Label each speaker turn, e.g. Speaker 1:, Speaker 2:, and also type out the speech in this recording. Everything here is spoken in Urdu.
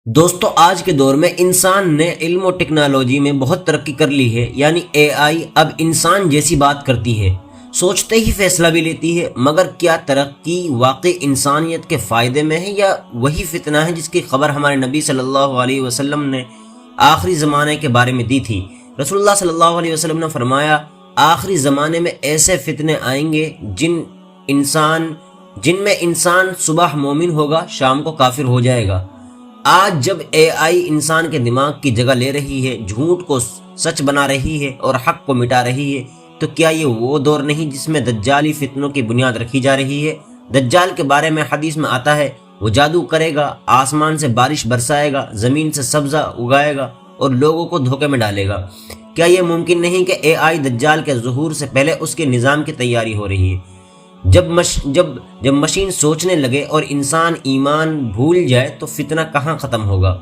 Speaker 1: دوستو آج کے دور میں انسان نے علم و ٹیکنالوجی میں بہت ترقی کر لی ہے، یعنی اے آئی اب انسان جیسی بات کرتی ہے، سوچتے ہی فیصلہ بھی لیتی ہے۔ مگر کیا ترقی واقعی انسانیت کے فائدے میں ہے یا وہی فتنہ ہے جس کی خبر ہمارے نبی صلی اللہ علیہ وسلم نے آخری زمانے کے بارے میں دی تھی؟ رسول اللہ صلی اللہ علیہ وسلم نے فرمایا، آخری زمانے میں ایسے فتنے آئیں گے جن میں انسان صبح مومن ہوگا، شام کو کافر ہو جائے گا۔ آج جب اے آئی انسان کے دماغ کی جگہ لے رہی ہے، جھوٹ کو سچ بنا رہی ہے اور حق کو مٹا رہی ہے، تو کیا یہ وہ دور نہیں جس میں دجالی فتنوں کی بنیاد رکھی جا رہی ہے؟ دجال کے بارے میں حدیث میں آتا ہے، وہ جادو کرے گا، آسمان سے بارش برسائے گا، زمین سے سبزہ اگائے گا اور لوگوں کو دھوکے میں ڈالے گا۔ کیا یہ ممکن نہیں کہ اے آئی دجال کے ظہور سے پہلے اس کے نظام کی تیاری ہو رہی ہے؟ جب مشین سوچنے لگے اور انسان ایمان بھول جائے تو فتنہ کہاں ختم ہوگا؟